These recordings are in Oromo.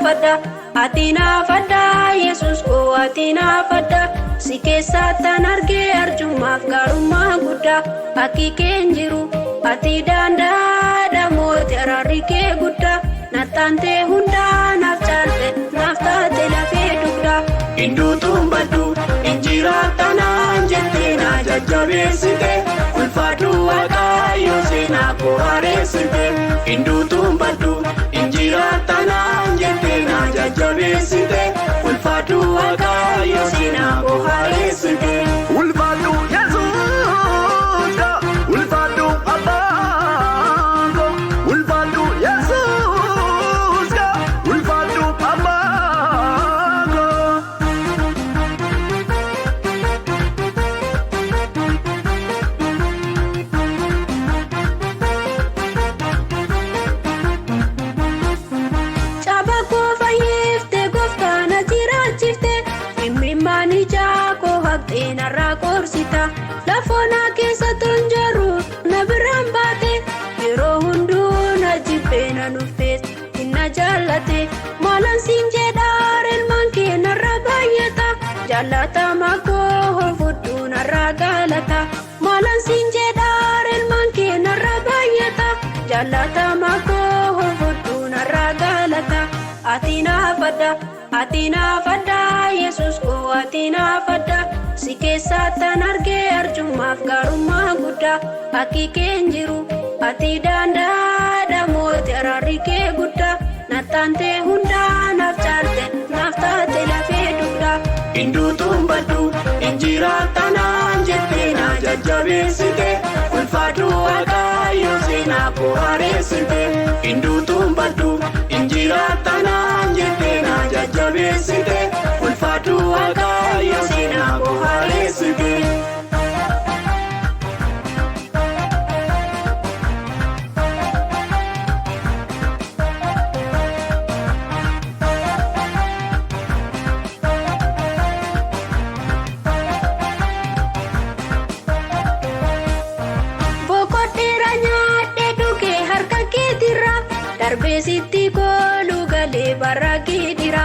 fadda atina fadda Yesus ko atina fadda sikesa tanarge arjumaaf garummaa guddaa akki kenjiru ati danda damooti ararri kee guddaa natante hunda naaf caalte naaf taate lafee dugdaa induutuun baddu injira tanaan jettee na jajjabeessite ulfaadhu waaqayyo seenaa koo haareessite induutuun baddu injira tanaan jettee na jajjabeessite ulfaadhu waaqayyo seenaa koo haareessite ulfaadhu Yesuus ulfaadhu Abbaa ulfaadhu Yesuus ulfaadhu Abbaa narraa korsita lafoona keessa tonjaru na biraan baate yeroo hunduu na jibbee na nuffees inna jaallate maalan siin jedhaa ilmaan kee narraa baay'ata jaallatama koo fudhuu narraa galata maalan siin jedhaa ilmaan kee narraa baay'ata jaallatama koo fudhuu narraa galata atina fadda Yesus ko atina fadda sikesa tanarge arjumaaf garummaa guddaa akki kenjiru ati danda damooti ararri kee guddaa natante hunda naaf caalte naaf taate lafee dugdaa induutuun baddu injira tanaan jettee na jajjabeessite ulfaadhu waaqayyo seenaa koo haareessite induutuun baddu injira tanaan jettee na jajjabeessite ulfaadhu waaqayyo seenaa koo haareessite darbeesitti koolu galee barraaqii dira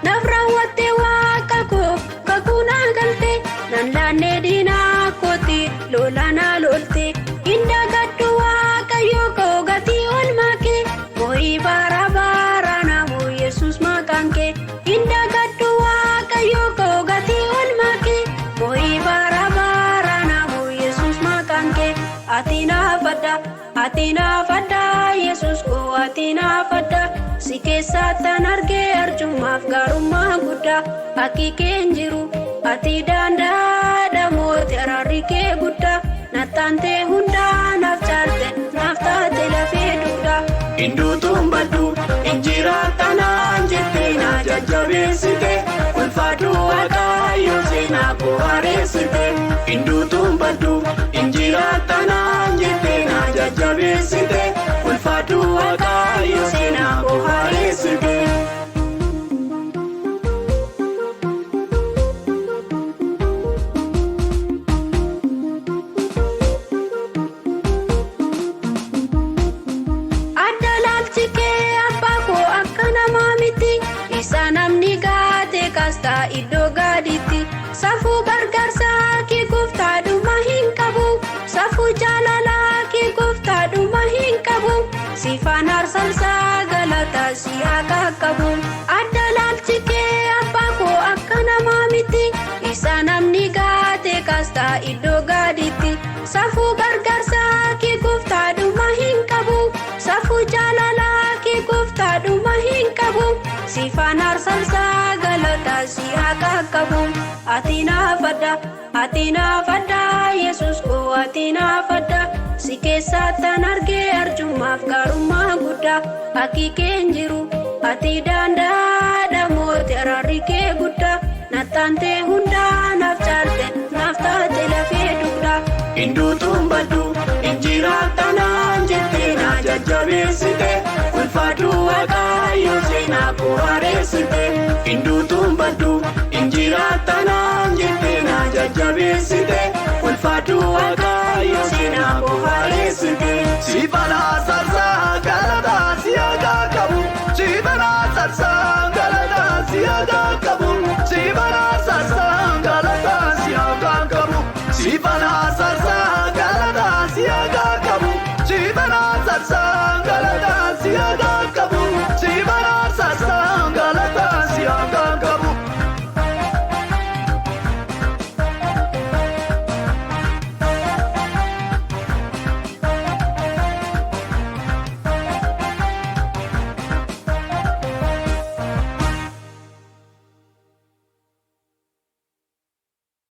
naaf raawwatte waaqa koo kakuunaa galte nan laannee diinaa kooti lolanaa lolte inda gaddu waaqayyo koo gatii olmaa kee moo'ii bara bara namoo Yesus maqaan kee inda gaddu waaqayyo koo gatii olmaa kee moo'ii bara bara namoo Yesus maqaan kee atina fadda Yesus ko atina fadda sikesa tanarge arjumaaf garummaa guddaa akki kenjiru ati danda damooti ararri kee guddaa natante hunda naaf caalte naaf taate lafee dugdaa induutuun baddu injira tanaan jettee na jajjabeessite ulfaadhu waaqayyo seenaa koo haareessite induutuun baddu injira tanaan jettee na jajjabeessite ulfaadhu waaqayyo seenaa koo haareessite adda laalchi kee abbaa koo akka namaa miti isa namni gaate kaastaa iddoo gaadiitti safuu gargaarsaa kee gooftaadhuma hin qabu safuu jaalalaa kee gooftaadhuma hin qabu sifaan aarsalsaa galataa si haa qaqqabu adda laalchi kee abbaa koo akka namaa miti isa namni gaate kaastaa iddoo gaadiitti safuu gargaarsaa kee gooftaadhuma hin qabu safuu jaalalaa kee gooftaadhuma hin qabu sifaan aarsalsaa galataa si haa qaqqabu atina fadda Yesus ko atina fadda sikesa tanarge arjumaaf garummaa guddaa akki kenjiru ati danda damooti ararri kee guddaa natante hunda naaf caalte naaf taate lafee dugdaa induutuun baddu injira tanaan jettee na jajjabeessite ulfaadhu waaqayyo seenaa koo haareessite induutuun baddu injira tanaan jettee na jajjabeessite ulfaadhu waaqayyo seenaa koo haareessite siifana sarsaa galataa si haa qaqqabu siifana sarsaa sana